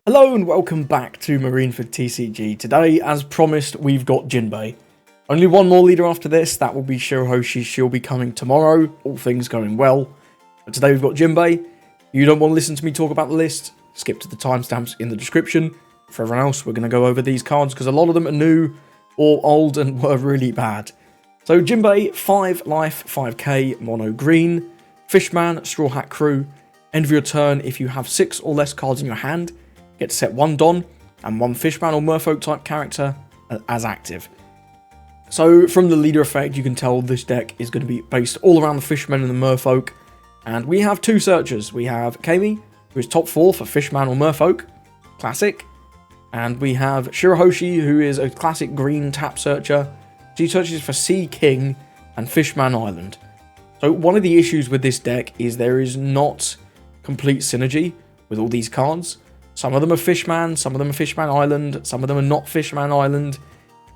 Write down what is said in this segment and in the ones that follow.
Hello and welcome back to Marineford TCG. Today, as promised, we've got Jinbe. Only one more leader after this, that will be Shirahoshi. She'll be coming tomorrow, all things going well. But today we've got Jinbe. If you don't want to listen to me talk about the list, skip to the timestamps in the description. For everyone else, we're going to go over these cards because a lot of them are new or old and were really bad. So Jinbe, 5 life, 5k, mono green, Fishman, Straw Hat Crew. End of your turn, if you have 6 or less cards in your hand, get to set 1 Don and 1 Fishman or Merfolk type character as active. So from the leader effect, you can tell this deck is going to be based all around the Fishmen and the Merfolk. And we have 2 searchers. We have Kami, who is top 4 for Fishman or Merfolk, classic. And we have Shirahoshi, who is a classic green tap searcher. She searches for Sea King and Fishman Island. So one of the issues with this deck is there is not complete synergy with all these cards. Some of them are Fishman, some of them are Fishman Island, some of them are not Fishman Island.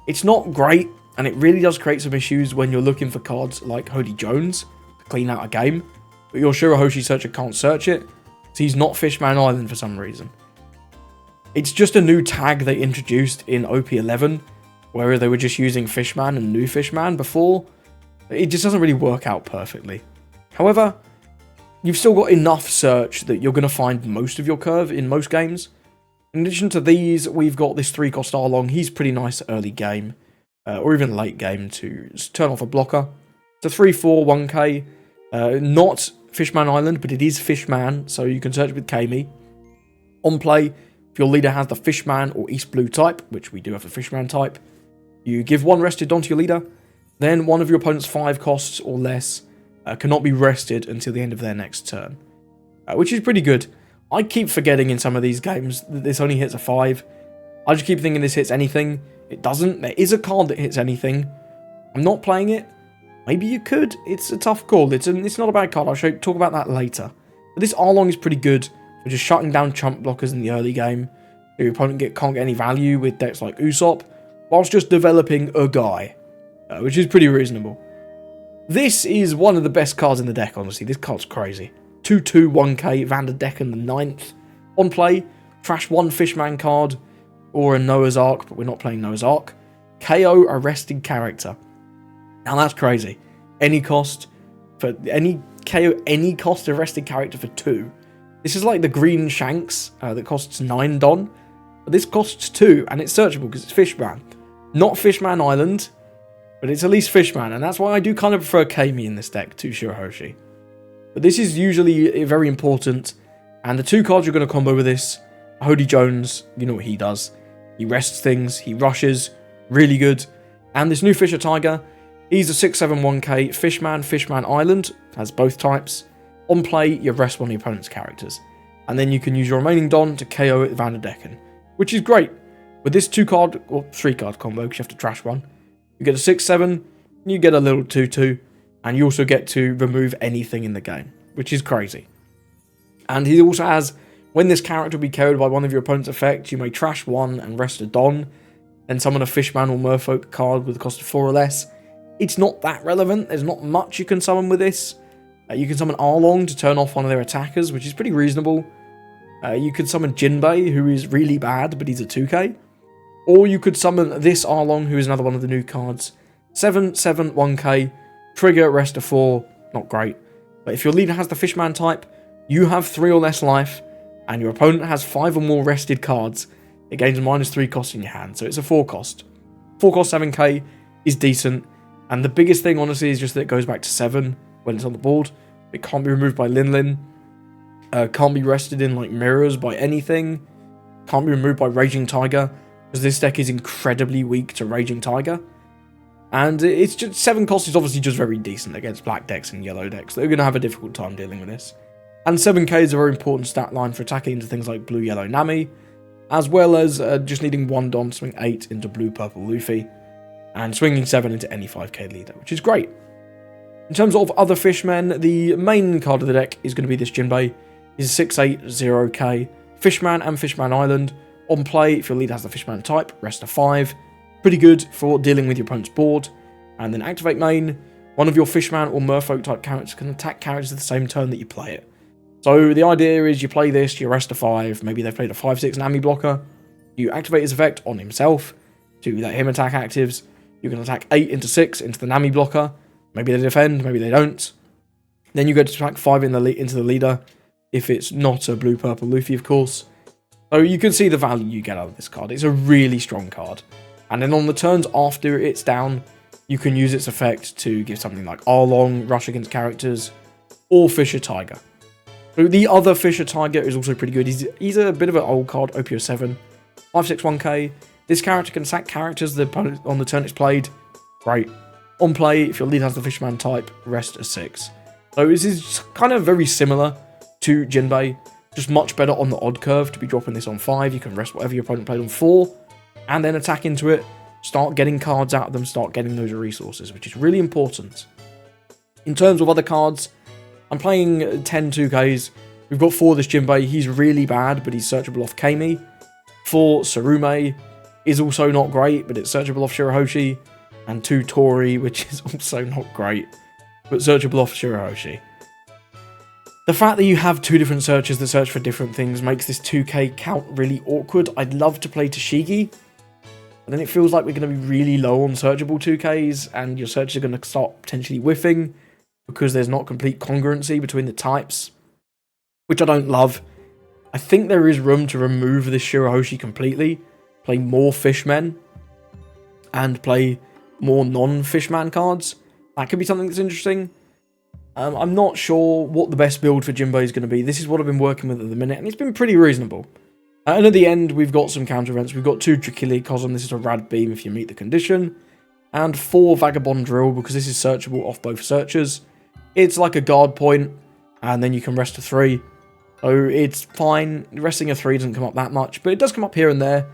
It's not great, and it really does create some issues when you're looking for cards like Hody Jones to clean out a game, but your Shirahoshi searcher can't search it, so he's not Fishman Island for some reason. It's just a new tag they introduced in OP11, where they were just using Fishman and new Fishman before. It just doesn't really work out perfectly. However, you've still got enough search that you're going to find most of your curve in most games. In addition to these, we've got this 3-cost Arlong. He's pretty nice early game, or even late game to turn off a blocker. It's a 3/4 1k, not Fishman Island, but it is Fishman, so you can search with Kami. On play, if your leader has the Fishman or East Blue type, which we do have the Fishman type, you give 1 rested Don to your leader, then one of your opponent's 5 costs or less cannot be rested until the end of their next turn, which is pretty good. I keep forgetting in some of these games that this only hits a 5. I just keep thinking this hits anything. It doesn't. There is a card that hits anything. I'm not playing it. Maybe you could. It's a tough call. It's not a bad card. I'll talk about that later. But this Arlong is pretty good for just shutting down chump blockers in the early game. So your opponent can't get any value with decks like Usopp, whilst just developing a guy, which is pretty reasonable. This is one of the best cards in the deck, honestly. This card's crazy. 2/2 1k, Vanderdecken the 9th. On play, trash 1 Fishman card, or a Noah's Ark, but we're not playing Noah's Ark. KO a rested character. Now that's crazy. Any cost, for any KO any cost of rested character for 2. This is like the green Shanks that costs 9 Don, but this costs 2, and it's searchable because it's Fishman. Not Fishman Island, but it's at least Fishman, and that's why I do kind of prefer Kami in this deck to Shirahoshi. But this is usually very important, and the 2 cards you're going to combo with this, Hody Jones, you know what he does. He rests things, he rushes, really good. And this new Fisher Tiger, he's a 6/7 1k, Fishman Island, has both types. On play, you rest one of your opponent's characters, and then you can use your remaining Don to KO it Vanderdecken, which is great. With this 2-card, or 3-card combo, because you have to trash one, you get a 6/7, you get a little 2/2, and you also get to remove anything in the game, which is crazy. And he also has, when this character will be carried by one of your opponent's effects, you may trash 1 and rest a Don, then summon a Fishman or Merfolk card with a cost of 4 or less. It's not that relevant, there's not much you can summon with this. You can summon Arlong to turn off one of their attackers, which is pretty reasonable. You could summon Jinbe, who is really bad, but he's a 2k. Or you could summon this Arlong, who is another one of the new cards. 7/7 1k, trigger, rest of 4, not great. But if your leader has the Fishman type, you have 3 or less life, and your opponent has 5 or more rested cards, it gains a -3 cost in your hand, so it's a 4 cost. 4 cost 7k is decent, and the biggest thing honestly is just that it goes back to 7 when it's on the board. It can't be removed by Linlin, can't be rested in like mirrors by anything, can't be removed by Raging Tiger, because this deck is incredibly weak to Raging Tiger. And it's just 7 cost is obviously just very decent against black decks and yellow decks. They're going to have a difficult time dealing with this. And 7k is a very important stat line for attacking into things like blue-yellow Nami, as well as just needing 1 Don to swing 8 into blue-purple Luffy, and swinging 7 into any 5k leader, which is great. In terms of other Fishmen, the main card of the deck is going to be this Jinbe. He's a 6/8 0k, Fishman and Fishman Island. On play, if your leader has the Fishman type, rest a 5. Pretty good for dealing with your opponent's board. And then activate main. One of your Fishman or Merfolk type characters can attack characters at the same turn that you play it. So the idea is you play this, you rest a 5, maybe they've played a 5-6 Nami blocker, you activate his effect on himself to let him attack actives, you can attack 8 into 6 into the Nami blocker, maybe they defend, maybe they don't. Then you go to attack 5 into the leader, if it's not a blue-purple Luffy, of course. So you can see the value you get out of this card. It's a really strong card. And then on the turns after it's down, you can use its effect to give something like Arlong, Rush against characters, or Fisher Tiger. So the other Fisher Tiger is also pretty good. He's a bit of an old card, OP11, 561k. This character can sack characters on the turn it's played. Great. On play, if your lead has the Fisherman type, rest a 6. So this is kind of very similar to Jinbe, just much better on the odd curve to be dropping this on 5. You can rest whatever your opponent played on 4, and then attack into it, start getting cards out of them, start getting those resources, which is really important. In terms of other cards, I'm playing 10 2Ks. We've got 4 this Jinbe. He's really bad, but he's searchable off Kami. 4 Sarume is also not great, but it's searchable off Shirahoshi. And 2 Tori, which is also not great, but searchable off Shirahoshi. The fact that you have 2 different searches that search for different things makes this 2K count really awkward. I'd love to play Tashigi, but then it feels like we're going to be really low on searchable 2Ks, and your searches are going to start potentially whiffing, because there's not complete congruency between the types, which I don't love. I think there is room to remove this Shirahoshi completely, play more Fishmen, and play more non-Fishman cards. That could be something that's interesting. I'm not sure what the best build for Jinbe is going to be. This is what I've been working with at the minute, and it's been pretty reasonable. And at the end, we've got some counter events. We've got 2 Drakili Cosm, this is a Rad Beam if you meet the condition, and 4 Vagabond Drill, because this is searchable off both searchers. It's like a guard point, and then you can rest a 3. So it's fine. Resting a 3 doesn't come up that much, but it does come up here and there.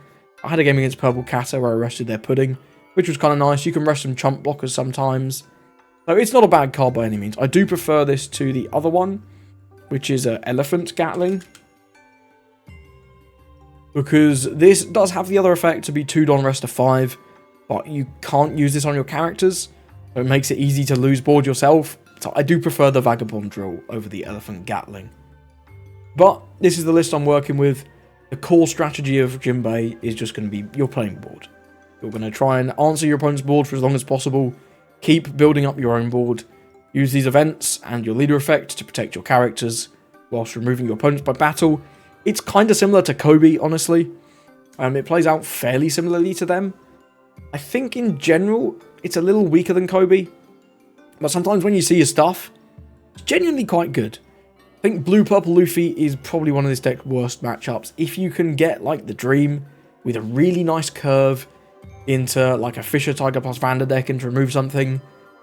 I had a game against Purple Kata where I rested their Pudding, which was kind of nice. You can rest some chump blockers sometimes. So it's not a bad card by any means. I do prefer this to the other one, which is an Elephant Gatling, because this does have the other effect to be 2 Don rest a 5, but you can't use this on your characters, so it makes it easy to lose board yourself. So I do prefer the Vagabond Drill over the Elephant Gatling. But this is the list I'm working with. The core strategy of Jinbe is just going to be you're playing board. You're going to try and answer your opponent's board for as long as possible. Keep building up your own board. Use these events and your leader effect to protect your characters whilst removing your opponents by battle. It's kind of similar to Kobe, honestly. It plays out fairly similarly to them. I think in general, it's a little weaker than Kobe. But sometimes when you see his stuff, it's genuinely quite good. I think blue-purple Luffy is probably one of this deck's worst matchups. If you can get like the Dream with a really nice curve into like a Fisher Tiger plus Vanderdecken to remove something,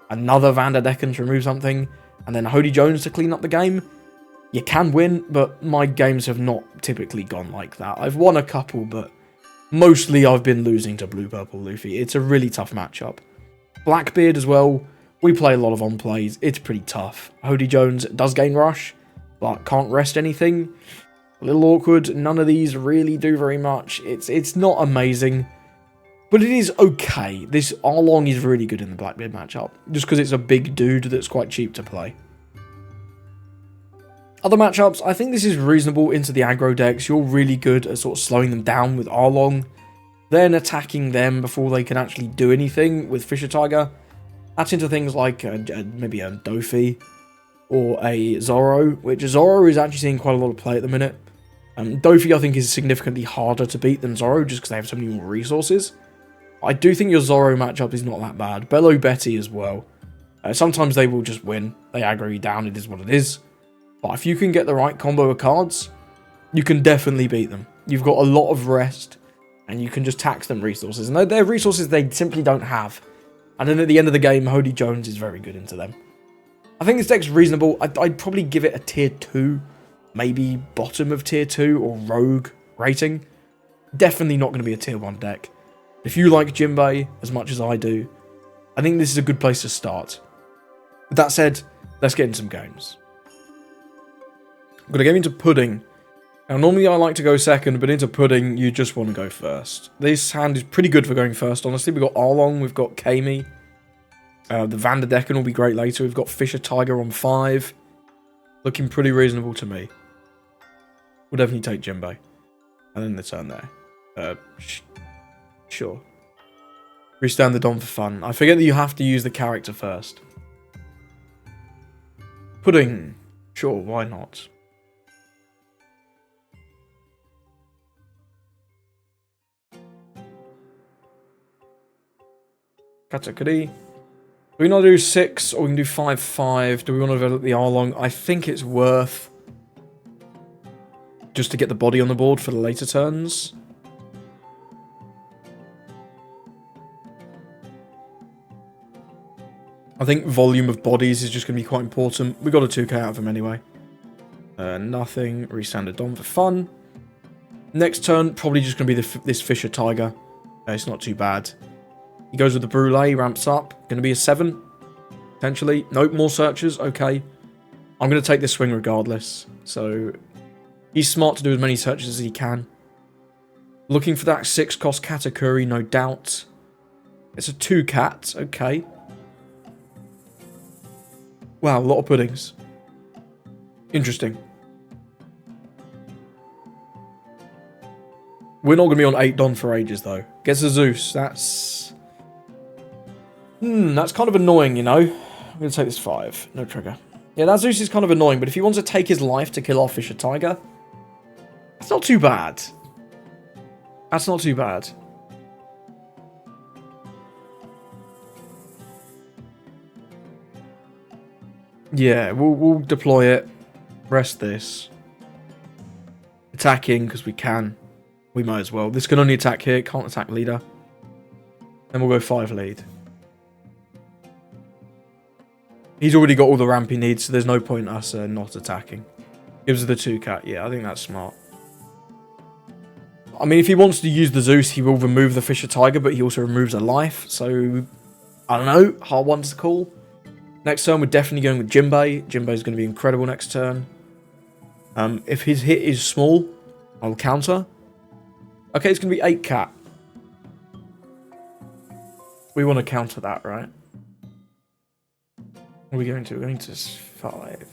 another Vanderdecken to remove something, and then Hody Jones to clean up the game, you can win, but my games have not typically gone like that. I've won a couple, but mostly I've been losing to blue-purple Luffy. It's a really tough matchup. Blackbeard as well. We play a lot of on-plays. It's pretty tough. Hody Jones does gain Rush, but can't rest anything. A little awkward. None of these really do very much. It's not amazing, but it is okay. This Arlong is really good in the Blackbeard matchup, just because it's a big dude that's quite cheap to play. Other matchups, I think this is reasonable into the aggro decks. You're really good at sort of slowing them down with Arlong, then attacking them before they can actually do anything with Fisher Tiger. That's into things like maybe a Dofi or a Zoro, which Zoro is actually seeing quite a lot of play at the minute. Dofi, I think, is significantly harder to beat than Zoro just because they have so many more resources. I do think your Zoro matchup is not that bad. Bello Betty as well. Sometimes they will just win. They aggro you down, it is what it is. But if you can get the right combo of cards, you can definitely beat them. You've got a lot of rest, and you can just tax them resources. And they're resources they simply don't have. And then at the end of the game, Hody Jones is very good into them. I think this deck's reasonable. I'd probably give it a tier 2, maybe bottom of tier 2 or rogue rating. Definitely not going to be a tier 1 deck. If you like Jinbe as much as I do, I think this is a good place to start. With that said, let's get into some games. I'm going to get into Pudding. Now, normally I like to go second, but into Pudding, you just want to go first. This hand is pretty good for going first, honestly. We've got Arlong, we've got Kami. The Vanderdecken will be great later. We've got Fisher Tiger on 5. Looking pretty reasonable to me. We'll definitely take Jinbe. And then the turn there. Sure. Restand the Don for fun. I forget that you have to use the character first. Pudding. Sure, why not? Katakuri. Do we not do 6 or we can do 5-5? Do we want to develop the Arlong? I think it's worth just to get the body on the board for the later turns. I think volume of bodies is just going to be quite important. We got a 2k out of him anyway. Nothing. Restand a Don for fun. Next turn, probably just going to be this Fisher Tiger. It's not too bad. He goes with the Brulee, ramps up. Going to be a 7, potentially. Nope, more searches. Okay. I'm going to take this swing regardless. So, he's smart to do as many searches as he can. Looking for that 6 cost Katakuri, no doubt. It's a 2 cat. Okay. Wow, a lot of puddings. Interesting. We're not going to be on 8 Don for ages, though. Gets a Zeus. That's kind of annoying, you know. I'm going to take this 5. No trigger. Yeah, that Zeus is kind of annoying, but if he wants to take his life to kill our Fisher Tiger, that's not too bad. That's not too bad. Yeah, we'll deploy it. Rest this. Attacking, because we can. We might as well. This can only attack here. Can't attack leader. Then we'll go 5 lead. He's already got all the ramp he needs, so there's no point us not attacking. Gives us the 2 cat. Yeah, I think that's smart. I mean, if he wants to use the Zeus, he will remove the Fisher Tiger, but he also removes a life. So, I don't know. Hard one to call. Next turn, we're definitely going with Jinbe. Jinbe is going to be incredible next turn. If his hit is small, I'll counter. Okay, it's going to be 8 cat. We want to counter that, right? What are we going to? We're going to 5.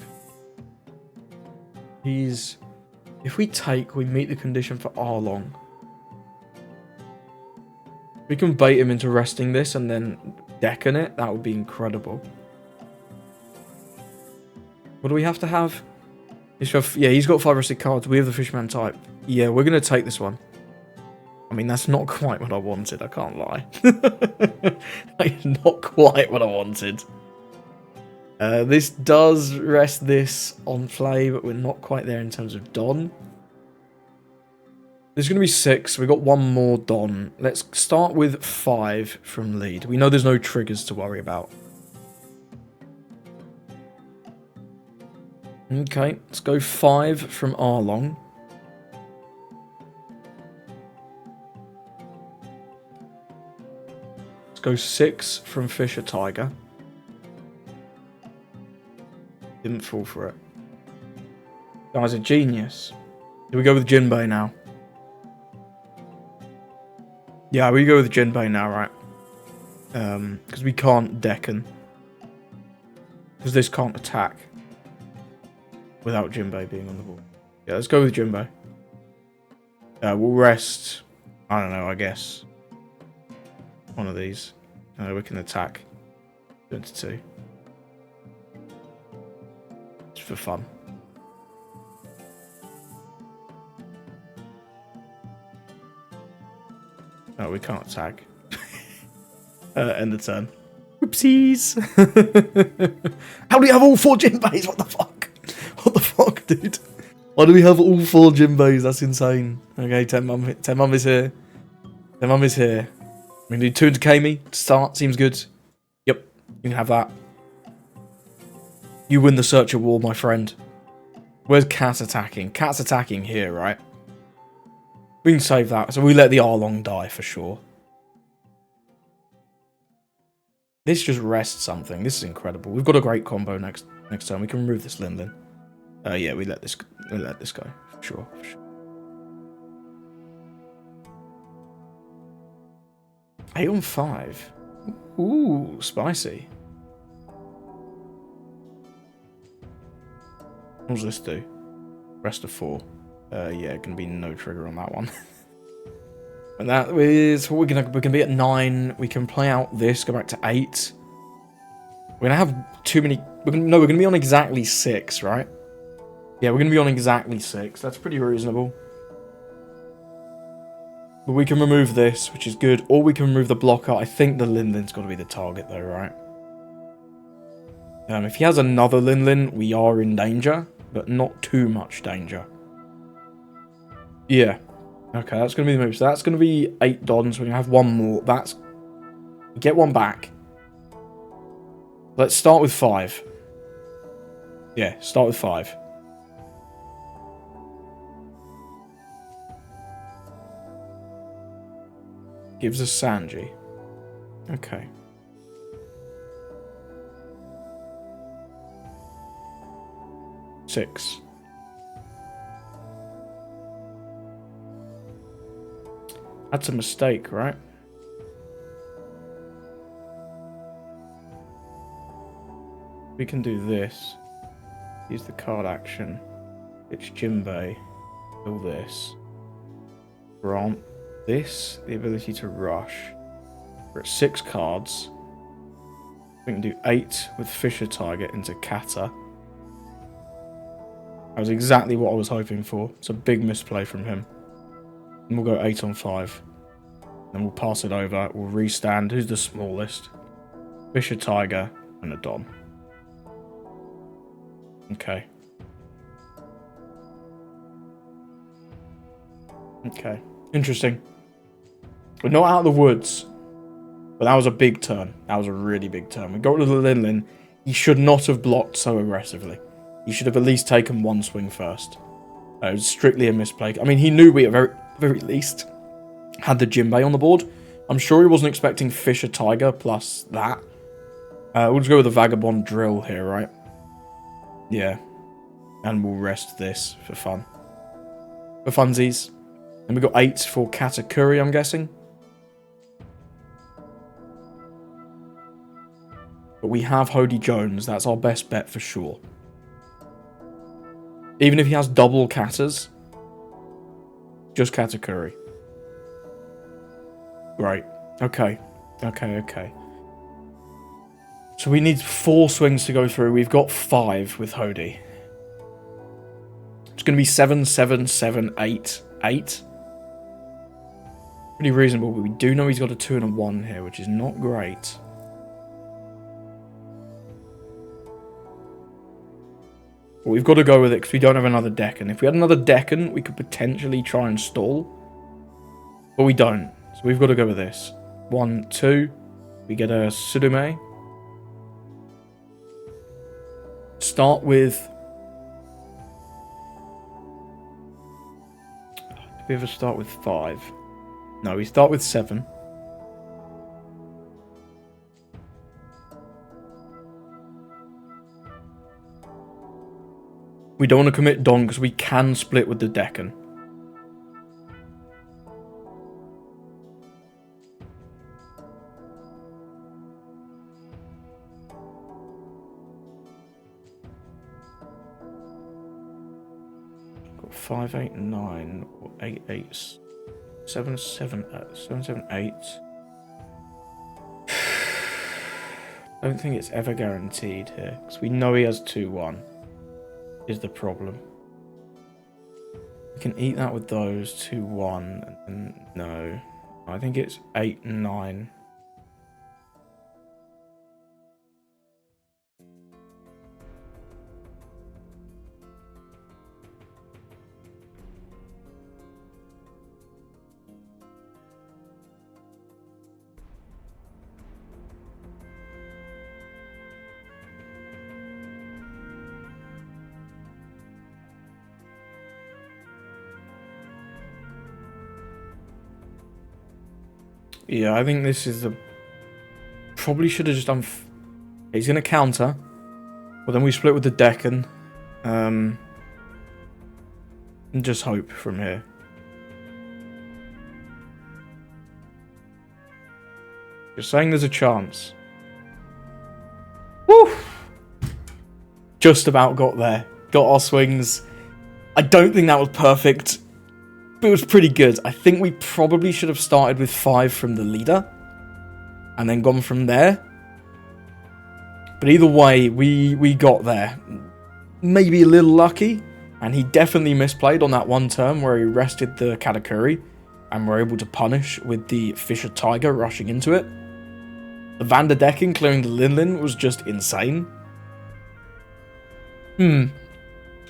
He's... If we take, we meet the condition for Arlong. We can bait him into resting this and then decken it. That would be incredible. What do we have to have? Yeah, he's got 5 rested cards. We have the Fishman type. Yeah, we're going to take this one. I mean, that's not quite what I wanted. I can't lie. That is not quite what I wanted. This does rest this on play, but we're not quite there in terms of Don. There's going to be 6. We've got 1 more Don. Let's start with 5 from lead. We know there's no triggers to worry about. Okay, let's go 5 from Arlong. Let's go 6 from Fisher Tiger. Didn't fall for it. Guy's a genius. Do we go with Jinbe now? Yeah, we go with Jinbe now, right? Because we can't decken. Because this can't attack. Without Jinbe being on the board. Yeah, let's go with Jinbe. We'll rest... I don't know, I guess. One of these. We can attack. 22. Just for fun. No, we can't attack. End the turn. Whoopsies! How do we have all 4 Jinbes? What the fuck? What the fuck, dude? Why do we have all 4 Jinbes? That's insane. Okay, Tenmum is here. Tenmum is here. We need 2 into Kami to start. Seems good. Yep, you can have that. You win the Searcher War, my friend. Where's Cat attacking? Cat's attacking here, right? We can save that. So we let the Arlong die for sure. This just rests something. This is incredible. We've got a great combo next turn. We can remove this Linlin. Yeah, we let this go for sure. 8 on 5. Ooh, spicy. What does this do? Rest of 4. Yeah, gonna be no trigger on that one. And that is what we're gonna be at 9. We can play out this, go back to 8. We're gonna have too many. We're gonna be on exactly 6, right? Yeah, we're gonna be on exactly 6. That's pretty reasonable. But we can remove this, which is good. Or we can remove the blocker. I think the Linlin's got to be the target, though, right? If he has another Linlin, we are in danger, but not too much danger. Yeah. Okay, that's going to be the move. So that's going to be 8 dons. We're going to have 1 more. That's... Get 1 back. Let's start with 5. Yeah, start with 5. Gives us Sanji. Okay. Six. That's a mistake, right? We can do this. Use the card action. It's Jinbe. Kill this. Grant this the ability to rush. We're at 6 cards. We can do 8 with Fisher Tiger into Kata. That was exactly what I was hoping for. It's a big misplay from him. And we'll go 8 on 5. Then we'll pass it over. We'll restand. Who's the smallest? Fisher Tiger and a Don. Okay. Okay. Interesting. We're not out of the woods. But that was a big turn. That was a really big turn. We got rid of the Linlin. He should not have blocked so aggressively. He should have at least taken 1 swing first. It was strictly a misplay. I mean, he knew we at very least had the Jinbe on the board. I'm sure he wasn't expecting Fisher Tiger plus that. We'll just go with the Vagabond Drill here, right? Yeah. And we'll rest this for fun. For funsies. And we got 8 for Katakuri, I'm guessing. But we have Hody Jones. That's our best bet for sure. Even if he has double Katas. Just Katakuri. Right. Okay. Okay. So we need 4 swings to go through. We've got 5 with Hody. It's going to be 7, 7, 7, 8, 8. Pretty reasonable, but we do know he's got a 2 and a 1 here, which is not great. But we've got to go with it because we don't have another Deccan. If we had another Deccan, we could potentially try and stall. But we don't. So we've got to go with this. 1, 2. We get a Sudume. Start with... Did we ever start with 5? No, we start with 7. We don't want to commit Don because we can split with the Deccan. Got 5, 8, 9, or 8, 8, 7, 7, 7, 7, 8. I don't think it's ever guaranteed here because we know he has 2, 1. Is the problem. We can eat that with those 2, 1, and no. I think it's 8, 9. Yeah, I think this is the... Probably should have just done... He's going to counter. But then we split with the Deccan. And just hope from here. You're saying there's a chance. Woo! Just about got there. got our swings. I don't think that was perfect, but it was pretty good. I think we probably should have started with 5 from the leader and then gone from there. But either way, we got there. Maybe a little lucky, and he definitely misplayed on that one turn where he rested the Katakuri and were able to punish with the Fisher Tiger rushing into it. The Vanderdecken clearing the Linlin was just insane.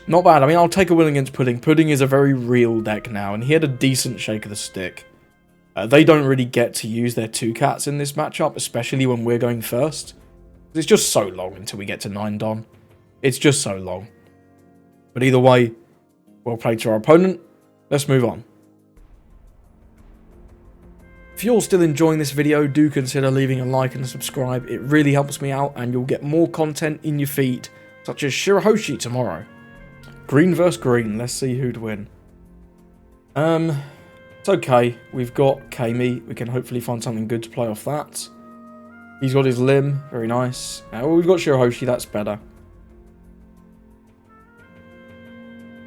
Not bad. I mean, I'll take a win against Pudding. Pudding is a very real deck now, and he had a decent shake of the stick. They don't really get to use their 2 cats in this matchup, especially when we're going first. It's just so long until we get to 9 Don. It's just so long. But either way, well played to our opponent. Let's move on. If you're still enjoying this video, do consider leaving a like and a subscribe. It really helps me out, and you'll get more content in your feed, such as Shirahoshi tomorrow. Green versus green. Let's see who'd win. It's okay. We've got Kami. We can hopefully find something good to play off that. He's got his limb. Very nice. Well, we've got Shirahoshi. That's better.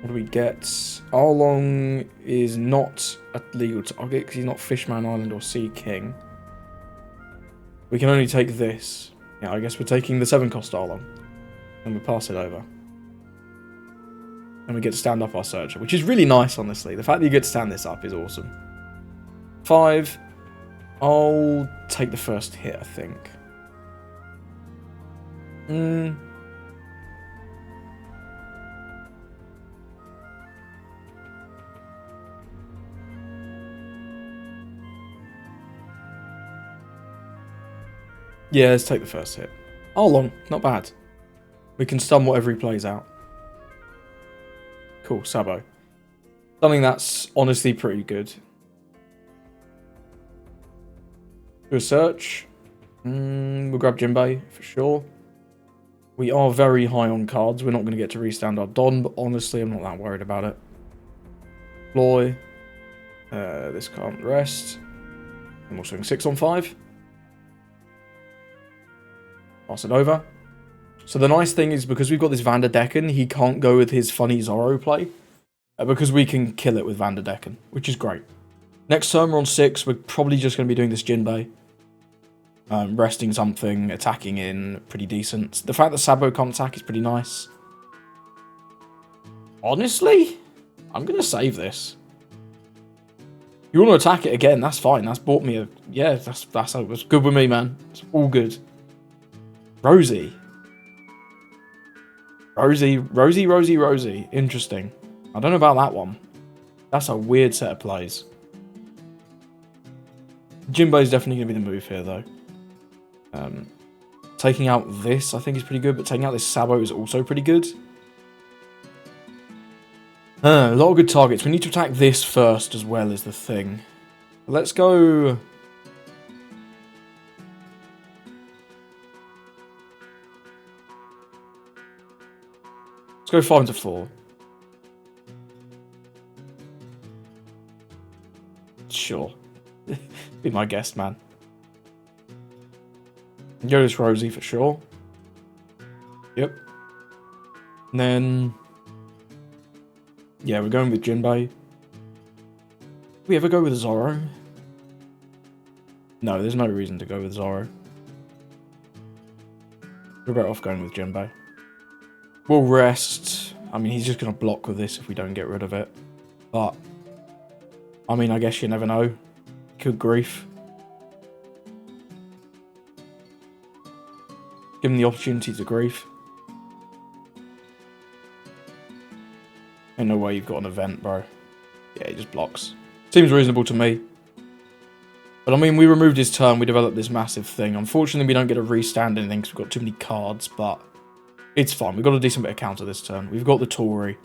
What do we get? Arlong is not a legal target because he's not Fishman Island or Sea King. We can only take this. Yeah, I guess we're taking the 7-cost Arlong. And we pass it over. And we get to stand up our searcher, which is really nice, honestly. The fact that you get to stand this up is awesome. 5. I'll take the first hit, I think. Yeah, let's take the first hit. Arlong, not bad. We can stun whatever he plays out. Cool, Sabo. Something that's honestly pretty good. Do a search. We'll grab Jinbe for sure. We are very high on cards. We're not going to get to restand our Don, but honestly, I'm not that worried about it. Ploy. This can't rest. And we'll swing 6 on 5. Pass it over. So the nice thing is, because we've got this Vanderdecken, he can't go with his funny Zoro play. Because we can kill it with Vanderdecken, which is great. Next turn we're on 6. We're probably just going to be doing this Jinbe. Resting something, attacking in, pretty decent. The fact that Sabo can't attack is pretty nice. Honestly, I'm going to save this. You want to attack it again, that's fine. That's bought me a... Yeah, that's good with me, man. It's all good. Rosie. Rosie. Interesting. I don't know about that one. That's a weird set of plays. Jinbe's definitely going to be the move here, though. Taking out this, I think, is pretty good, but taking out this Sabo is also pretty good. A lot of good targets. We need to attack this first as well as the thing. Let's go... Let's go 5 into 4. Sure. Be my guest, man. Go this Rosie for sure. Yep. And then... Yeah, we're going with Jinbe. Do we ever go with Zoro? No, there's no reason to go with Zoro. We're better off going with Jinbe. We'll rest. I mean, he's just going to block with this if we don't get rid of it. But, I mean, I guess you never know. Good grief. Give him the opportunity to grief. Ain't no way you've got an event, bro. Yeah, he just blocks. Seems reasonable to me. But I mean, we removed his turn. We developed this massive thing. Unfortunately, we don't get to restand anything because we've got too many cards, but it's fine. We've got a decent bit of counter this turn. We've got the Tory.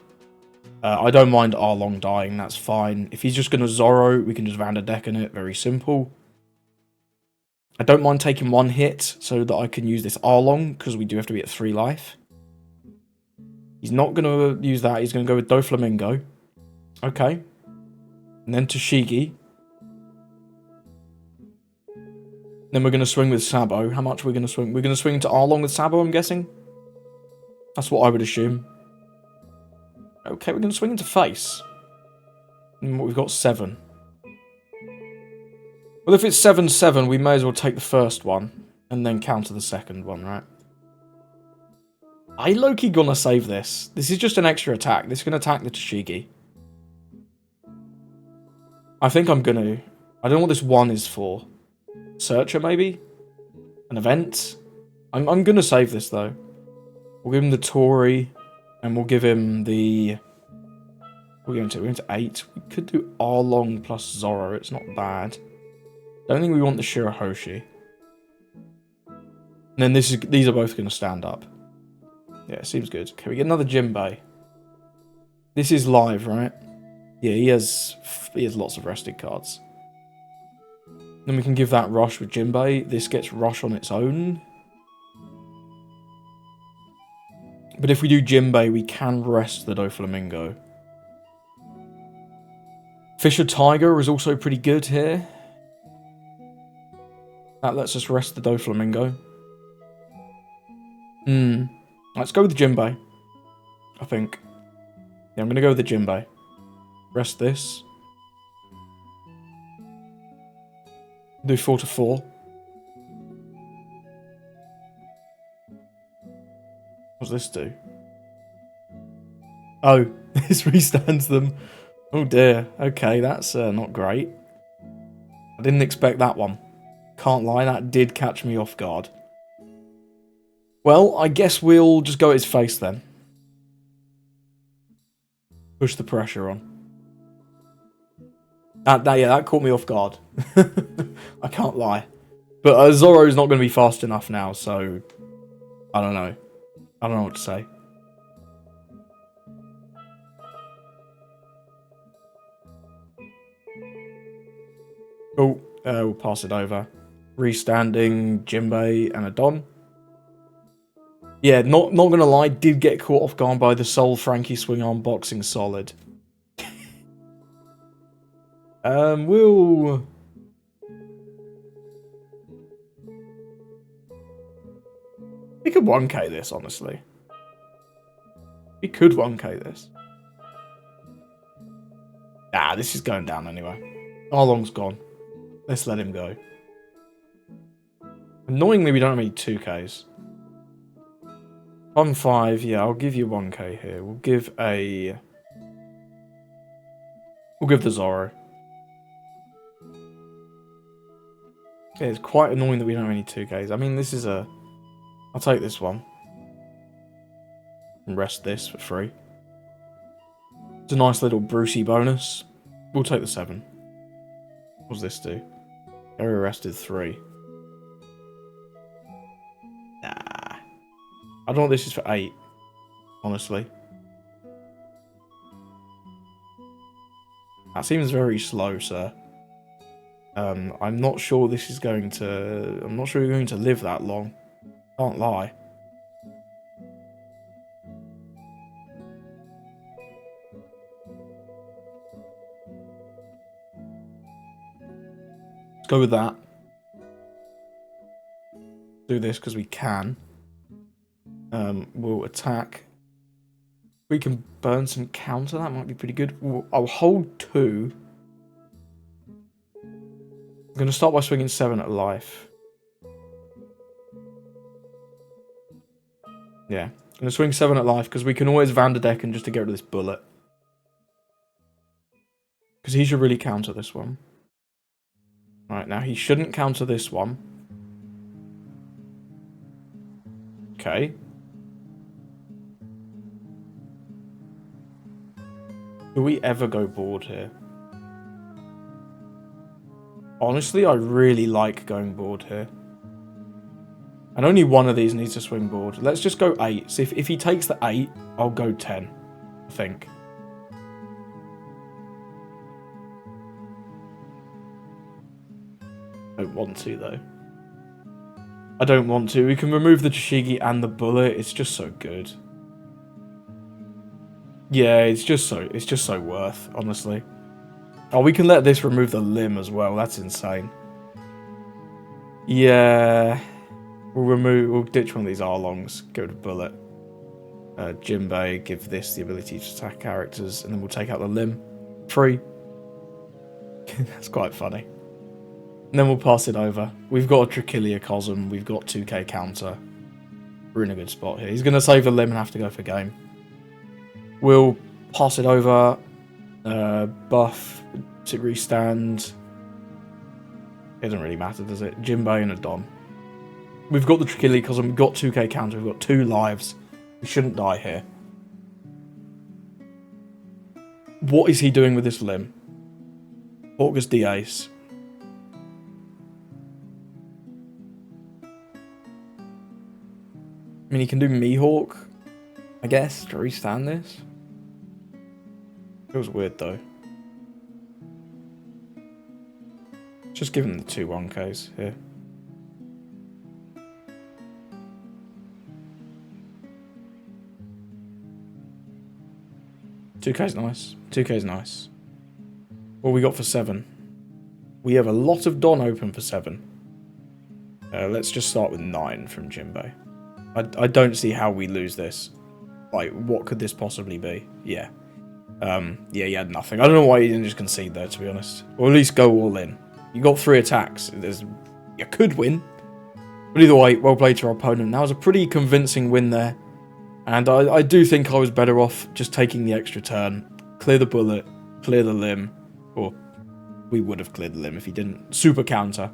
I don't mind Arlong dying. That's fine. If he's just going to Zoro, we can just Vanderdecken it. Very simple. I don't mind taking 1 hit so that I can use this Arlong because we do have to be at 3 life. He's not going to use that. He's going to go with Doflamingo. Okay. And then Toshigi. Then we're going to swing with Sabo. How much are we going to swing? We're going to swing to Arlong with Sabo, I'm guessing. That's what I would assume. Okay, we're going to swing into face. And we've got 7. Well, if it's 7-7, we may as well take the first one. And then counter the second one, right? I low-key gonna save this. This is just an extra attack. This is going to attack the Tashigi. I think I'm going to... I don't know what this 1 is for. Searcher, maybe? An event? I'm going to save this, though. We'll give him the Tori. And we'll give him the... We're going to 8. We could do Arlong plus Zoro. It's not bad. Don't think we want the Shirahoshi. And then these are both going to stand up. Yeah, seems good. Okay, we get another Jinbe. This is live, right? Yeah, he has lots of rested cards. Then we can give that rush with Jinbe. This gets rush on its own. But if we do Jinbe, we can rest the Doflamingo. Fisher Tiger is also pretty good here. That lets us rest the Doflamingo. Let's go with the Jinbe. I think. Yeah, I'm going to go with the Jinbe. Rest this. Do 4-4. What does this do? Oh, this restands them. Oh dear. Okay, that's not great. I didn't expect that one. Can't lie, that did catch me off guard. Well, I guess we'll just go at his face then. Push the pressure on. That caught me off guard. I can't lie. But Zoro's not going to be fast enough now, so... I don't know. I don't know what to say. Oh, we'll pass it over. Restanding Jinbe and a Don. Yeah, not gonna lie, did get caught off guard by the Soul Frankie swing arm boxing solid. We'll... We could 1k this, honestly. We could 1k this. Ah, this is going down anyway. Arlong's gone. Let's let him go. Annoyingly, we don't have any 2Ks. 1-5, yeah, I'll give you 1K here. We'll give the Zoro. Yeah, it's quite annoying that we don't have any 2Ks. I mean, this is a... I'll take this one. And rest this for free. It's a nice little Brucey bonus. We'll take the 7. What does this do? Area rested 3. Nah. I don't know what this is for 8. Honestly. That seems very slow, sir. I'm not sure this is going to... I'm not sure you're going to live that long. Can't lie. Let's go with that. Do this because we can. We'll attack. We can burn some counter. That might be pretty good. I'll hold 2. I'm going to start by swinging 7 at life. Yeah. I'm going to swing 7 at life because we can always Vanderdecken just to get rid of this bullet. Because he should really counter this one. Right, now he shouldn't counter this one. Okay. Do we ever go board here? Honestly, I really like going board here. And only one of these needs to swing board. Let's just go 8. So if he takes the 8, I'll go 10. I think. I don't want to, though. I don't want to. We can remove the Tashigi and the bullet. It's just so good. Yeah, it's just so worth, honestly. Oh, we can let this remove the limb as well. That's insane. Yeah. We'll ditch one of these Arlongs. Go to bullet. Jinbe, give this the ability to attack characters, and then we'll take out the limb. 3. That's quite funny. And then we'll pass it over. We've got a Trichiliacosm, we've got 2k counter. We're in a good spot here. He's going to save the limb and have to go for game. We'll pass it over. Buff, to restand. It doesn't really matter, does it? Jinbe and a Don. We've got the Trichiliacosm, we've got 2k counter, we've got 2 lives. We shouldn't die here. What is he doing with this limb? August D Ace. I mean, he can do Mihawk, I guess, to restand this. Feels weird, though. Just give him the 2 1Ks here. Two K's nice. 2K's nice. What we got for 7? We have a lot of Don open for 7. Let's just start with 9 from Jinbe. I don't see how we lose this. Like, what could this possibly be? Yeah. Yeah, he had nothing. I don't know why he didn't just concede there, to be honest. Or at least go all in. You got 3 attacks. You could win. But either way, well played to our opponent. That was a pretty convincing win there. And I do think I was better off just taking the extra turn. Clear the bullet. Clear the limb. Or we would have cleared the limb if he didn't. Super counter.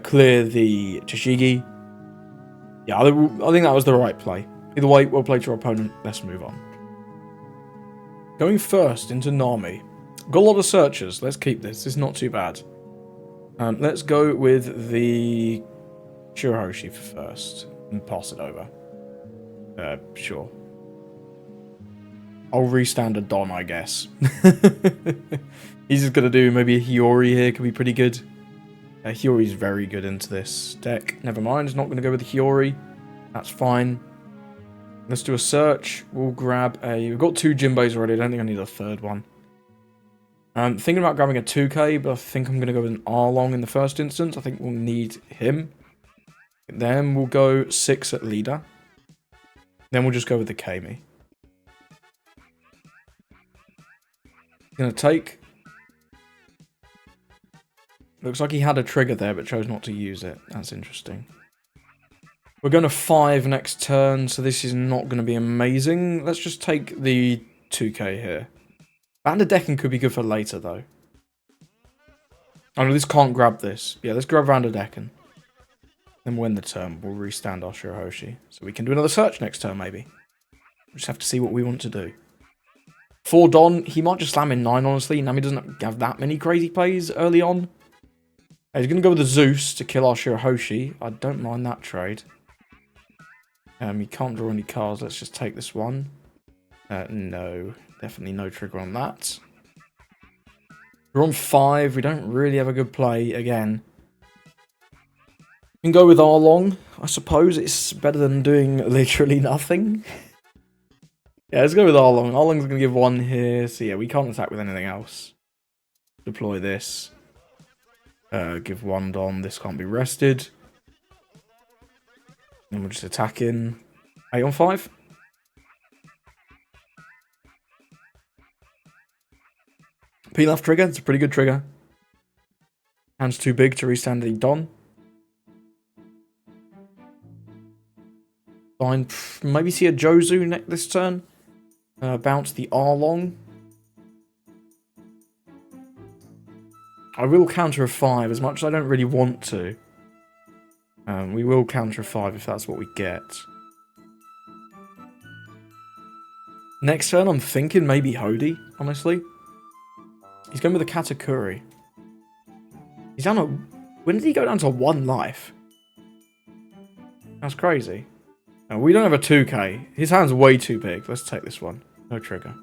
Clear the Tashigi. Yeah, I think that was the right play. Either way, well played to our opponent. Let's move on. Going first into Nami. Got a lot of searchers. Let's keep this. It's not too bad. Let's go with the Shirohoshi first. And pass it over. Sure. I'll restand a Don, I guess. He's just going to do maybe a Hiyori here. Could be pretty good. Hiyori's very good into this deck. Never mind. He's not going to go with the Hiyori. That's fine. Let's do a search. We'll grab a... We've got 2 Jinbes already. I don't think I need a 3rd one. Thinking about grabbing a 2k, but I think I'm going to go with an Arlong in the first instance. I think we'll need him. Then we'll go 6 at leader. Then we'll just go with the Kami. Gonna take. Looks like he had a trigger there, but chose not to use it. That's interesting. We're going to 5 next turn, so this is not going to be amazing. Let's just take the 2k here. Vanderdecken could be good for later, though. Oh no, this can't grab this. Yeah, let's grab Vanderdecken. Then we'll end the turn. We'll restand our Shirohoshi. So we can do another search next turn, maybe. We'll just have to see what we want to do. For Don, he might just slam in 9, honestly. Nami doesn't have that many crazy plays early on. He's going to go with the Zeus to kill our Shirohoshi. I don't mind that trade. You can't draw any cards. Let's just take this one. No. Definitely no trigger on that. We're on 5. We don't really have a good play again. We can go with Arlong. I suppose it's better than doing literally nothing. Yeah, let's go with Arlong. Arlong's going to give 1 here. So yeah, we can't attack with anything else. Deploy this. Give 1 Don. This can't be rested. And we'll just attack in 8 on 5. Pilaf trigger. It's a pretty good trigger. Hand's too big to restand the Don. Fine. Maybe see a Jozu this turn. Bounce the Arlong. I will counter a 5 as much as I don't really want to. We will counter a 5 if that's what we get. Next turn, I'm thinking maybe Hody, honestly. He's going with a Katakuri. He's down to... When did he go down to 1 life? That's crazy. No, we don't have a 2k. His hand's way too big. Let's take this one. No trigger.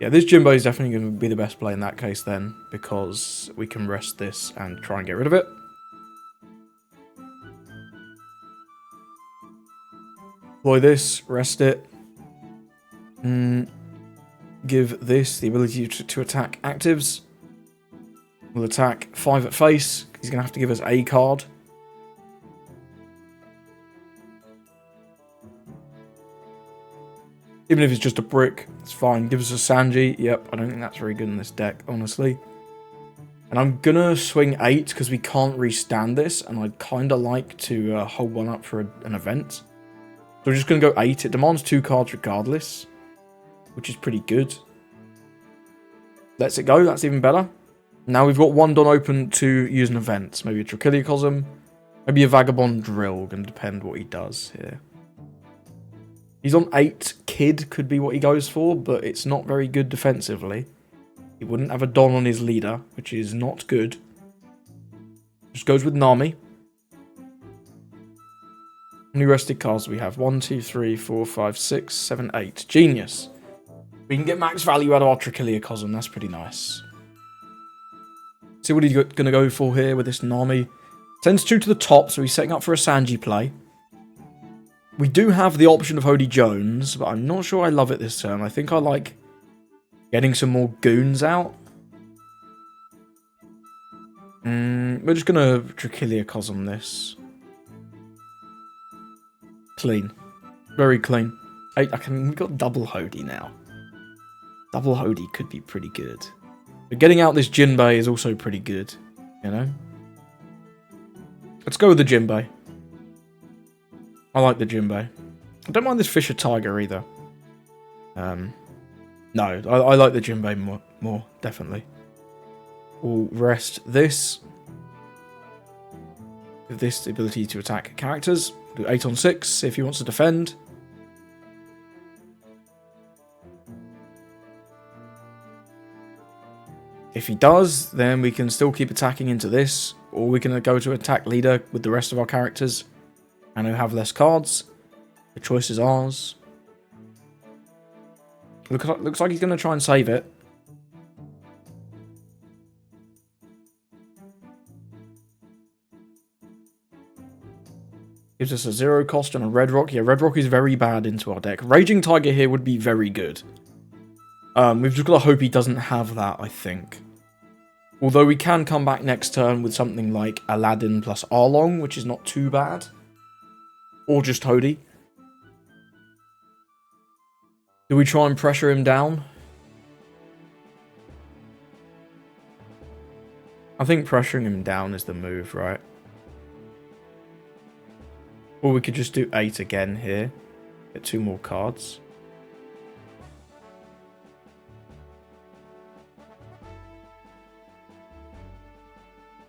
Yeah, this Jinbe is definitely going to be the best play in that case then, because we can rest this and try and get rid of it. Deploy this, rest it. Give this the ability to attack actives. We'll attack 5 at face. He's going to have to give us a card. Even if it's just a brick, it's fine. Give us a Sanji. Yep, I don't think that's very good in this deck, honestly. And I'm going to swing 8 because we can't restand this. And I'd kind of like to hold one up for an event. So we're just going to go 8. It demands 2 cards regardless, which is pretty good. Lets it go. That's even better. Now we've got 1 Don open to use an event. Maybe a Trichiliocosm. Maybe a Vagabond Drill. Going to depend what he does here. He's on 8. Kid could be what he goes for, but it's not very good defensively. He wouldn't have a Don on his leader, which is not good. Just goes with Nami. How many rested cards do we have? 1, 2, 3, 4, 5, 6, 7, 8. Genius. We can get max value out of our Trichiliocosm. That's pretty nice. See what he's going to go for here with this Nami. Sends 2 to the top, so he's setting up for a Sanji play. We do have the option of Hody Jones, but I'm not sure I love it this turn. I think I like getting some more goons out. We're just going to Trichiliocosm this. Clean. Very clean. We've got double Hody now. Double Hody could be pretty good. But getting out this Jinbe is also pretty good, you know? Let's go with the Jinbe. I like the Jinbe. I don't mind this Fisher Tiger either. No, I like the Jinbe more, definitely. We'll rest this. With this ability to attack characters. Do 8 on 6, see if he wants to defend. If he does, then we can still keep attacking into this. Or we can go to attack leader with the rest of our characters. And who have less cards. The choice is ours. Looks like he's going to try and save it. Gives us a 0 cost and a Red Rock. Yeah, Red Rock is very bad into our deck. Raging Tiger here would be very good. We've just got to hope he doesn't have that, I think. Although we can come back next turn with something like Aladdin plus Arlong, which is not too bad. Or just Hody. Do we try and pressure him down? I think pressuring him down is the move, right? Or we could just do 8 again here. Get 2 more cards.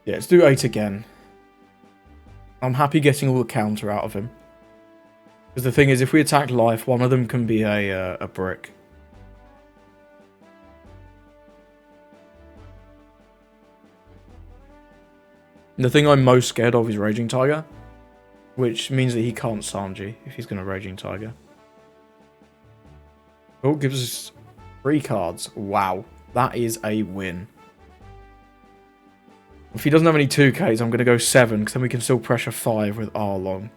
Yeah, let's do 8 again. I'm happy getting all the counter out of him. Because the thing is, if we attack life, one of them can be a brick. And the thing I'm most scared of is Raging Tiger. Which means that he can't Sanji if he's going to Raging Tiger. Oh, gives us 3 cards. Wow. That is a win. If he doesn't have any 2Ks, I'm going to go 7, because then we can still pressure 5 with Arlong.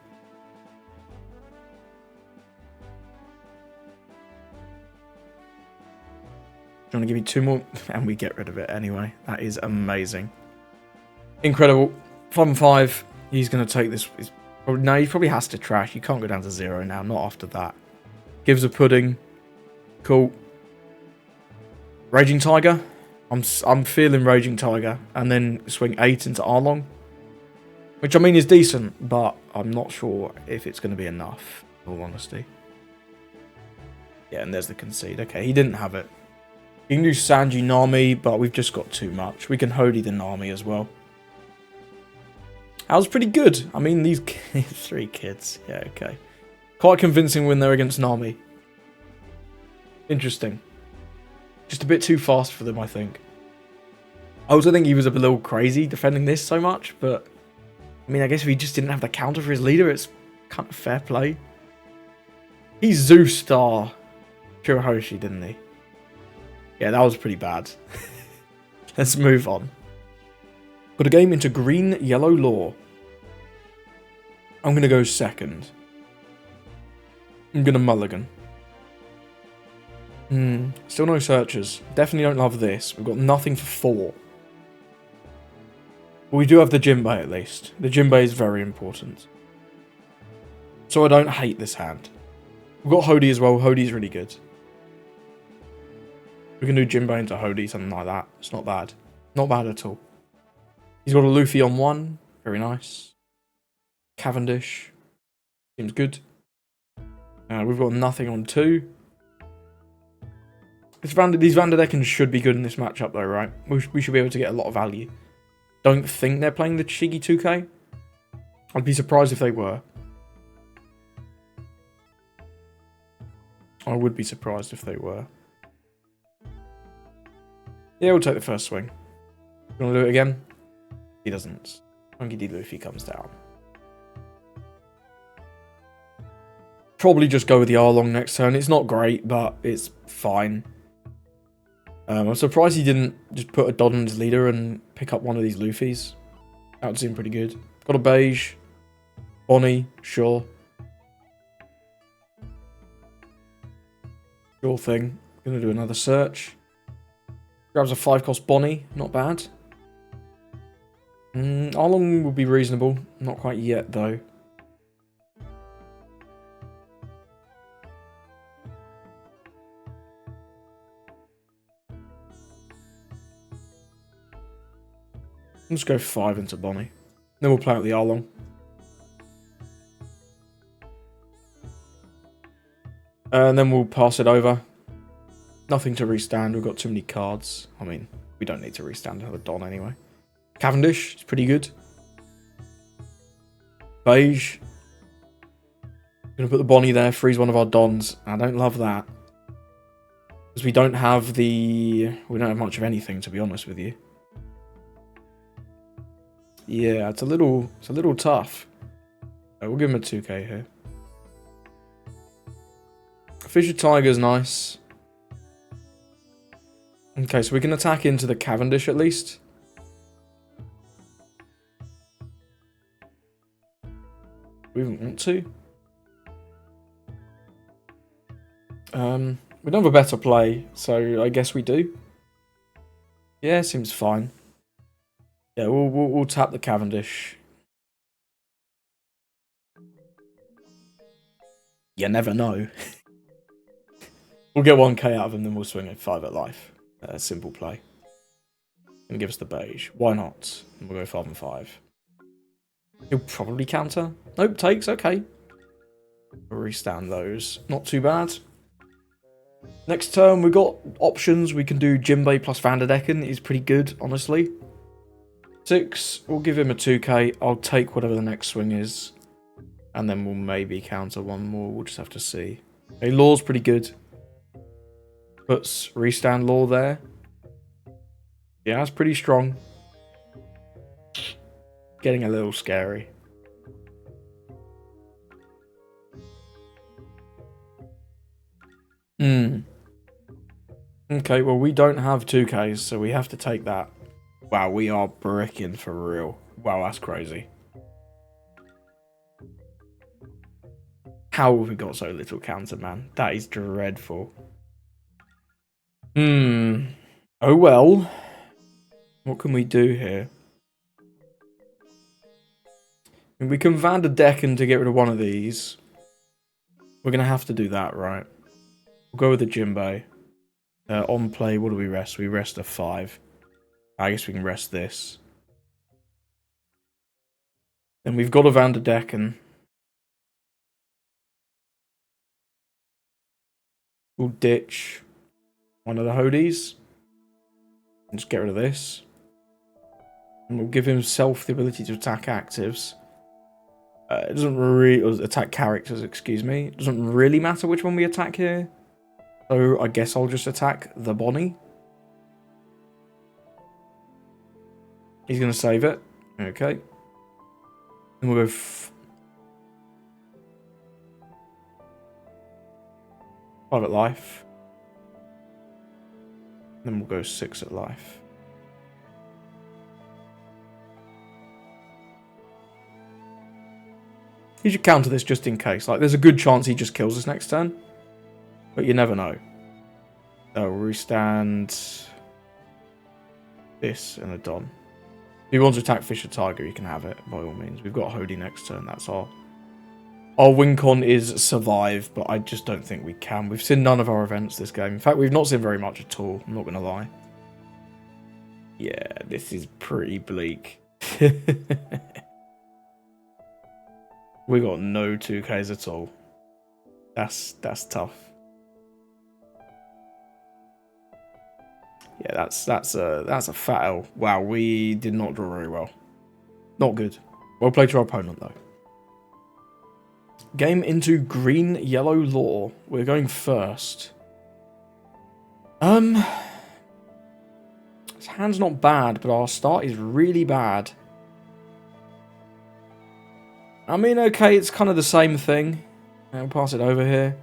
Do you want to give me 2 more? And we get rid of it anyway. That is amazing. Incredible. 5. He's going to take this. No, he probably has to trash. You can't go down to 0 now. Not after that. Gives a pudding. Cool. Raging Tiger. I'm feeling Raging Tiger. And then swing 8 into Arlong. Which, I mean, is decent. But I'm not sure if it's going to be enough. In all honesty. Yeah, and there's the concede. Okay, he didn't have it. You can do Sanji Nami, but we've just got too much. We can Hody the Nami as well. That was pretty good. I mean, these 3 kids. Yeah, okay. Quite convincing when they're against Nami. Interesting. Just a bit too fast for them, I think. I also think he was a little crazy defending this so much, but I mean, I guess if he just didn't have the counter for his leader, it's kind of fair play. He Zeus Star Shirahoshi, didn't he? Yeah, that was pretty bad. Let's move on. Got a game into green, yellow law. I'm going to go second. I'm going to mulligan. Still no searchers. Definitely don't love this. We've got nothing for 4. But we do have the Jinbe at least. The Jinbe is very important. So I don't hate this hand. We've got Hody as well. Hody's really good. We can do Jinbe into Hody, something like that. It's not bad. Not bad at all. He's got a Luffy on 1. Very nice. Cavendish. Seems good. We've got nothing on 2. These Vanderdekens should be good in this matchup though, right? We should be able to get a lot of value. Don't think they're playing the Shiggy 2K. I'd be surprised if they were. I would be surprised if they were. Yeah, we'll take the first swing. You want to do it again? He doesn't. Funky D. Luffy comes down. Probably just go with the Arlong next turn. It's not great, but it's fine. I'm surprised he didn't just put a Don in his leader and pick up one of these Luffys. That would seem pretty good. Got a beige. Bonnie, sure. Sure thing. Gonna do another search. Grabs a 5-cost Bonnie. Not bad. Arlong would be reasonable. Not quite yet, though. Let's go 5 into Bonnie. Then we'll play out the Arlong. And then we'll pass it over. Nothing to restand. We've got too many cards. I mean, we don't need to restand another Don anyway. Cavendish is pretty good. Beige. Gonna put the Bonnie there, freeze one of our Dons. I don't love that. Because we don't have much of anything, to be honest with you. Yeah, it's a little tough. We'll give him a 2k here. Fisher Tiger's nice. Okay, so we can attack into the Cavendish at least. We don't want to. We don't have a better play, so I guess we do. Yeah, seems fine. Yeah, we'll tap the Cavendish. You never know. We'll get 1k out of him, then we'll swing a 5 at life. Simple play. And give us the beige. Why not? And we'll go 5 and 5. He'll probably counter. Nope, takes. Okay. We'll restand those. Not too bad. Next turn, we've got options. We can do Jinbe plus Vanderdeken. He's pretty good, honestly. 6. We'll give him a 2k. I'll take whatever the next swing is. And then we'll maybe counter one more. We'll just have to see. Okay, Law's pretty good. Puts restand Law there. Yeah, that's pretty strong. Getting a little scary. Okay, well, we don't have 2Ks, so we have to take that. Wow, we are bricking for real. Wow, that's crazy. How have we got so little counter, man? That is dreadful. Oh well. What can we do here? We can Vanderdeken to get rid of one of these. We're going to have to do that, right? We'll go with the Jinbe. On play, what do we rest? We rest a 5. I guess we can rest this. Then we've got a Vanderdeken. We'll ditch one of the Hodies. And just get rid of this. And we'll give himself the ability to attack actives. It doesn't really... attack characters, excuse me. It doesn't really matter which one we attack here. So I guess I'll just attack the Bonnie. He's going to save it. Okay. And we'll go... 5 at life. Then we'll go 6 at life. You should counter this just in case. Like, there's a good chance he just kills us next turn. But you never know. So we'll restand this and a Don. If he wants to attack Fisher Tiger, he can have it, by all means. We've got Hody next turn, that's all. Our win con is survive, but I just don't think we can. We've seen none of our events this game. In fact, we've not seen very much at all. I'm not going to lie. Yeah, this is pretty bleak. We got no 2Ks at all. That's tough. Yeah, that's a fat L. Wow, we did not draw very well. Not good. Well played to our opponent though. Game into green yellow law. We're going first. His hand's not bad, but our start is really bad. I mean, okay, it's kind of the same thing. I'll pass it over here.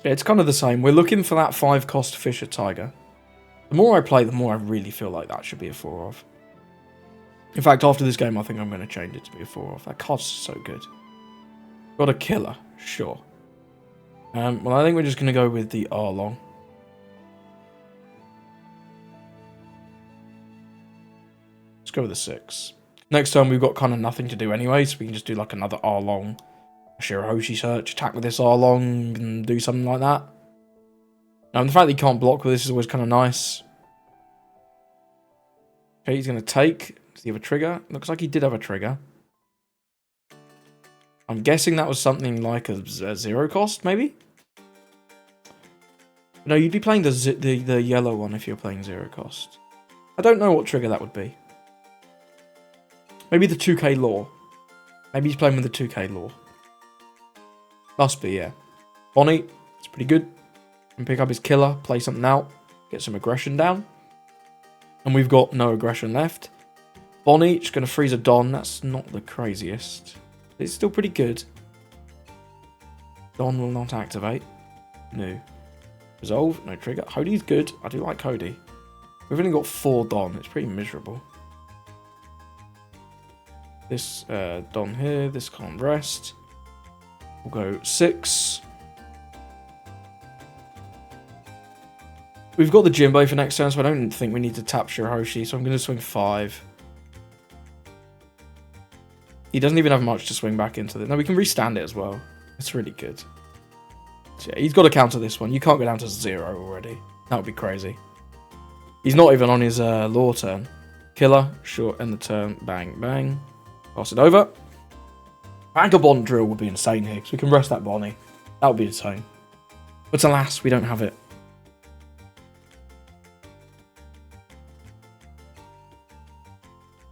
Yeah, it's kind of the same. We're looking for that 5-cost Fisher Tiger. The more I play, the more I really feel like that should be a 4-off. In fact, after this game, I think I'm going to change it to be a 4-off. That card's so good. Got a killer, sure. Well, I think we're just going to go with the R-Long. Let's go with the 6. Next turn, we've got kind of nothing to do anyway, so we can just do like another R-Long Shirahoshi search, attack with this R-Long, and do something like that. The fact that he can't block with this is always kind of nice. Okay, he's going to take. Does he have a trigger? Looks like he did have a trigger. I'm guessing that was something like a 0 cost, maybe? No, you'd be playing the yellow one if you're playing 0 cost. I don't know what trigger that would be. Maybe the 2K law. Maybe he's playing with the 2K law. Must be, yeah. Bonnie, it's pretty good. Can pick up his killer, play something out, get some aggression down. And we've got no aggression left. Bonnie, just going to freeze a Don. That's not the craziest. It's still pretty good. Don will not activate. No. Resolve, no trigger. Hody's good. I do like Hody. We've only got 4 Don. It's pretty miserable. This Don here. This can't rest. We'll go 6. We've got the Jinbe for next turn, so I don't think we need to tap Shirahoshi, so I'm going to swing 5. He doesn't even have much to swing back into this. No, we can restand it as well. It's really good. So yeah, he's got to counter this one. You can't go down to 0 already. That would be crazy. He's not even on his law turn. Killer, short, end the turn, bang, bang. Pass it over. Vagabond drill would be insane here, because we can rest that Bonnie. That would be insane. But alas, we don't have it.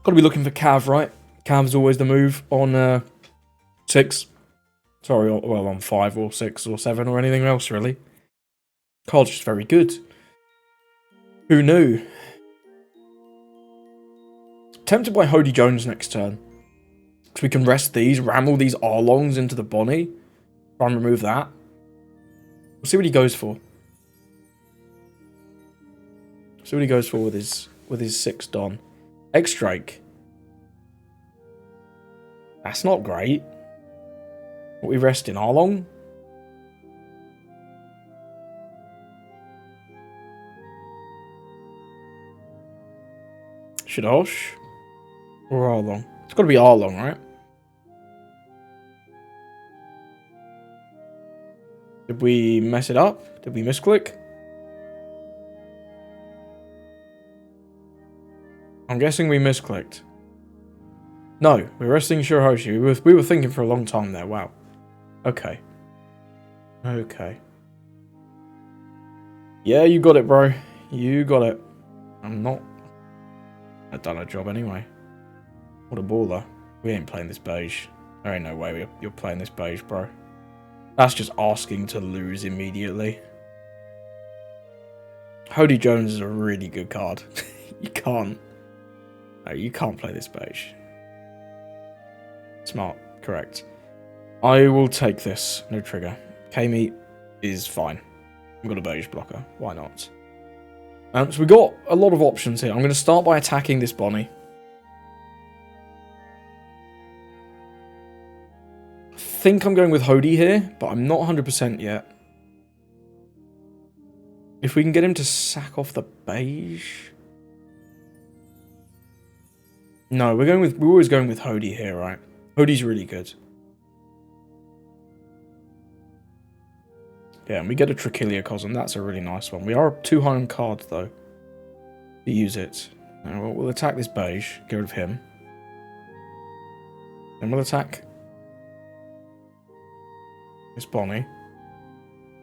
Got to be looking for Cav, right? Cav's always the move on 6. Sorry, well, on 5 or 6 or 7 or anything else, really. Card's just very good. Who knew? Tempted by Hody Jones next turn. Because we can rest these, ram all these R-Longs into the Bonnie. Try and remove that. We'll see what he goes for. See what he goes for with his 6 Don. X-Drake. That's not great. What we rest in R-Long? Shidosh? Or R-Long? It's got to be R-Long, right? Did we mess it up? Did we misclick? I'm guessing we misclicked. No, we're resting Shirahoshi. We were thinking for a long time there. Wow. Okay. Okay. Yeah, you got it, bro. You got it. I'm not... I've done a job anyway. What a baller. We ain't playing this beige. There ain't no way you're playing this beige, bro. That's just asking to lose immediately. Hody Jones is a really good card. You can't... No, you can't play this beige. Smart. Correct. I will take this. No trigger. K-Meat is fine. I've got a beige blocker. Why not? So we got a lot of options here. I'm going to start by attacking this Bonnie. I think I'm going with Hody here, but I'm not 100% yet. If we can get him to sack off the beige... No, we're always going with Hody here, right? Hoodie's really good. Yeah, and we get a Trichiliacosm. That's a really nice one. We are too high on cards, though, to use it. Now, we'll attack this beige. Get rid of him. Then we'll attack this Bonnie.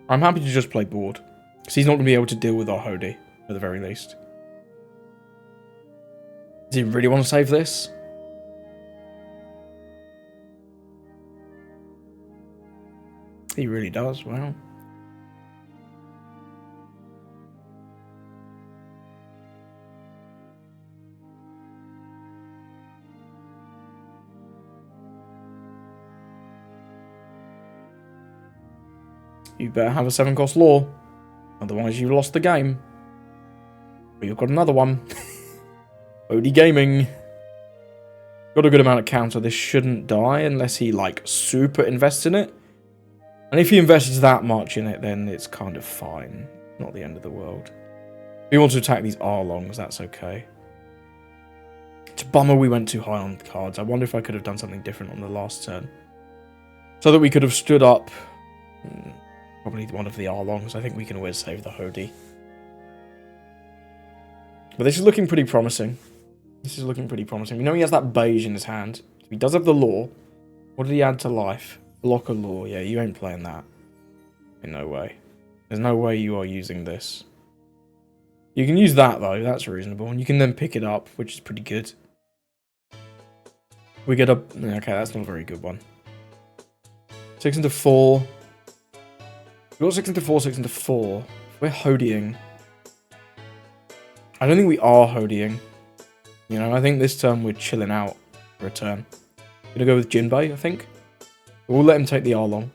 I'm happy to just play board, because he's not going to be able to deal with our Hodie, at the very least. Does he really want to save this? He really does, wow. You better have a 7-cost law, otherwise you've lost the game. But you've got another one. Odie Gaming. Got a good amount of counter. This shouldn't die unless he, like, super invests in it. And if he invests that much in it, then it's kind of fine. Not the end of the world. If he wants to attack these Arlongs, that's okay. It's a bummer we went too high on cards. I wonder if I could have done something different on the last turn. So that we could have stood up... Probably one of the Arlongs. I think we can always save the Hodie. But this is looking pretty promising. This is looking pretty promising. We know he has that beige in his hand. He does have the law. What did he add to life? Block a law. Yeah, you ain't playing that. In no way. There's no way you are using this. You can use that, though. That's reasonable. And you can then pick it up, which is pretty good. We get a... Okay, that's not a very good one. 6 into 4... We've got 6 into 4, 6 into 4. We're Hodieing. I don't think we are Hodieing. You know, I think this turn we're chilling out for a turn. Gonna go with Jinbe, I think. We'll let him take the Arlong.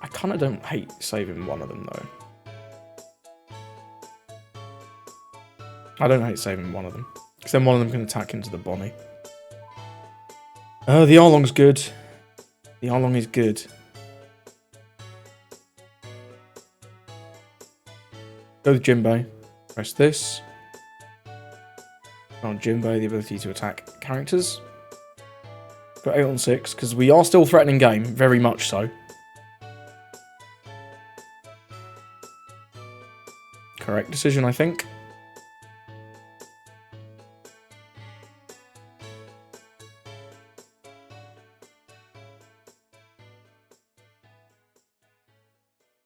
I kind of don't hate saving one of them, though. I don't hate saving one of them. Because then one of them can attack into the Bonnie. The Arlong's good. The Arlong is good. Go with Jinbe. Press this. On Jinbe, the ability to attack characters. Got 8 on 6, because we are still threatening game, very much so. Correct decision, I think.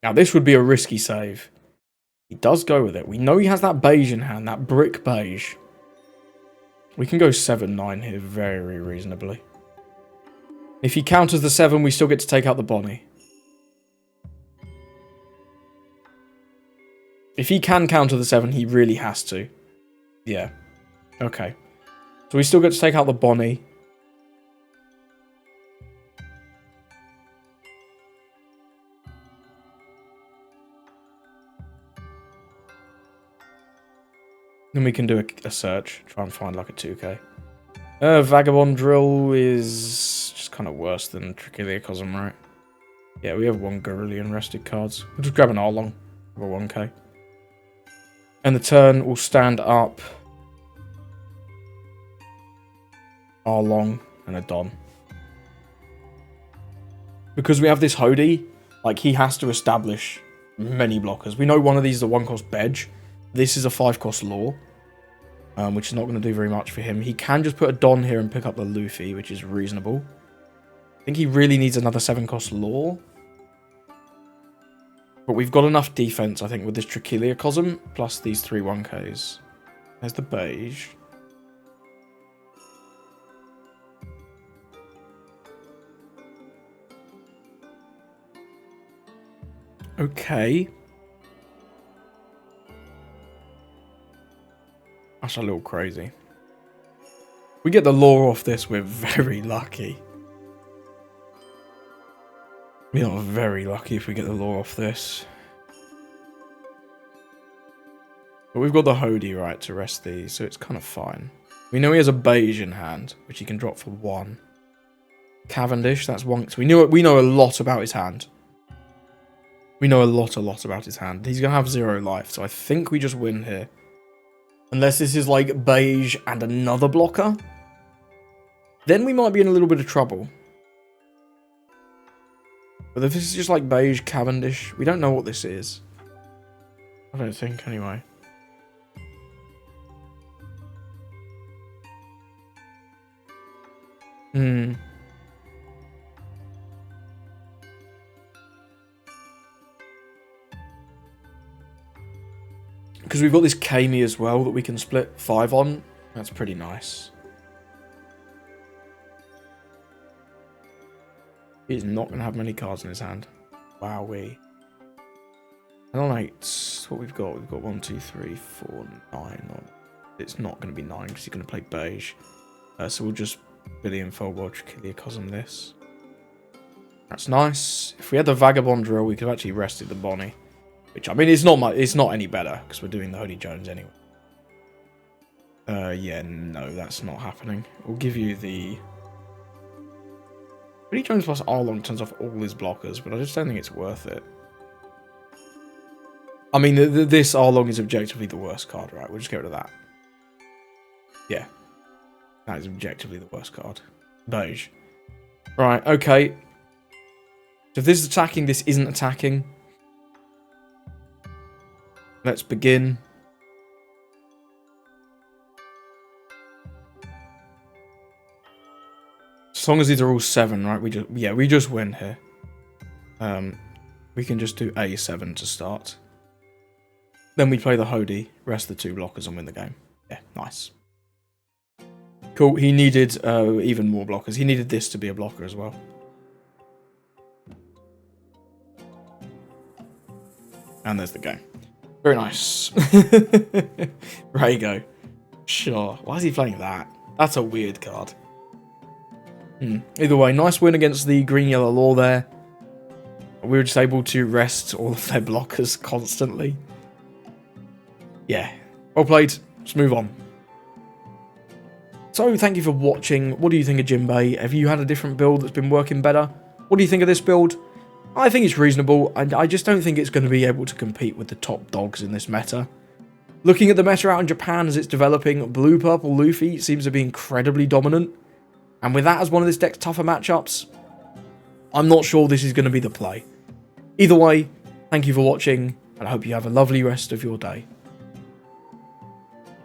Now, this would be a risky save. He does go with it. We know he has that beige in hand, that brick beige. We can go 7-9 here very reasonably. If he counters the 7, we still get to take out the Bonnie. If he can counter the 7, he really has to. Yeah. Okay. So we still get to take out the Bonnie. Then we can do a search, try and find like a 2k. Vagabond Drill is just kind of worse than Trichiliacosm, right? Yeah, we have 1 Gorillion rested cards. We'll just grab an Arlong for 1k. And the turn will stand up Arlong and a Don. Because we have this Hodie, like he has to establish many blockers. We know one of these is a 1-cost Bedge. This is a 5-cost Law, which is not going to do very much for him. He can just put a Don here and pick up the Luffy, which is reasonable. I think he really needs another 7-cost Law. But we've got enough defense, I think, with this Trichiliacosm, plus these 3 1Ks. There's the beige. Okay. That's a little crazy. We get the law off this, we're very lucky. We are very lucky if we get the law off this. But we've got the Hodie, right, to rest these, so it's kind of fine. We know he has a beige in hand, which he can drop for 1. Cavendish, that's 1. So we know a lot about his hand. We know a lot about his hand. He's going to have 0 life, so I think we just win here. Unless this is like beige and another blocker. Then we might be in a little bit of trouble. But if this is just like beige Cavendish, we don't know what this is. I don't think, anyway. Because we've got this Kami as well that we can split 5 on. That's pretty nice. He's not going to have many cards in his hand. Wowee. And on 8, what we've got? We've got 1, 2, 3, 4, 9. It's not going to be 9 because he's going to play beige. So we'll just Billy and Foldwatch, Kiliacosm this. That's nice. If we had the Vagabond drill, we could have actually rested the Bonnie. Which, I mean, it's not any better, because we're doing the Hoodie Jones anyway. Yeah, no, that's not happening. We'll give you the... Hoodie Jones plus Arlong turns off all his blockers, but I just don't think it's worth it. I mean, this Arlong is objectively the worst card, right? We'll just get rid of that. Yeah. That is objectively the worst card. Beige. Right, okay. So if this is attacking, this isn't attacking. Let's begin. As long as these are all 7, right? We just win here. We can just do A7 to start. Then we play the Hody, rest the 2 blockers and win the game. Yeah, nice. Cool, he needed even more blockers. He needed this to be a blocker as well. And there's the game. Very nice. Rago. Sure. Why is he playing that? That's a weird card. Either way, nice win against the green-yellow law there. We were just able to rest all of their blockers constantly. Yeah. Well played. Let's move on. So, thank you for watching. What do you think of Jinbe? Have you had a different build that's been working better? What do you think of this build? I think it's reasonable, and I just don't think it's going to be able to compete with the top dogs in this meta. Looking at the meta out in Japan as it's developing, blue-purple Luffy seems to be incredibly dominant. And with that as one of this deck's tougher matchups, I'm not sure this is going to be the play. Either way, thank you for watching, and I hope you have a lovely rest of your day.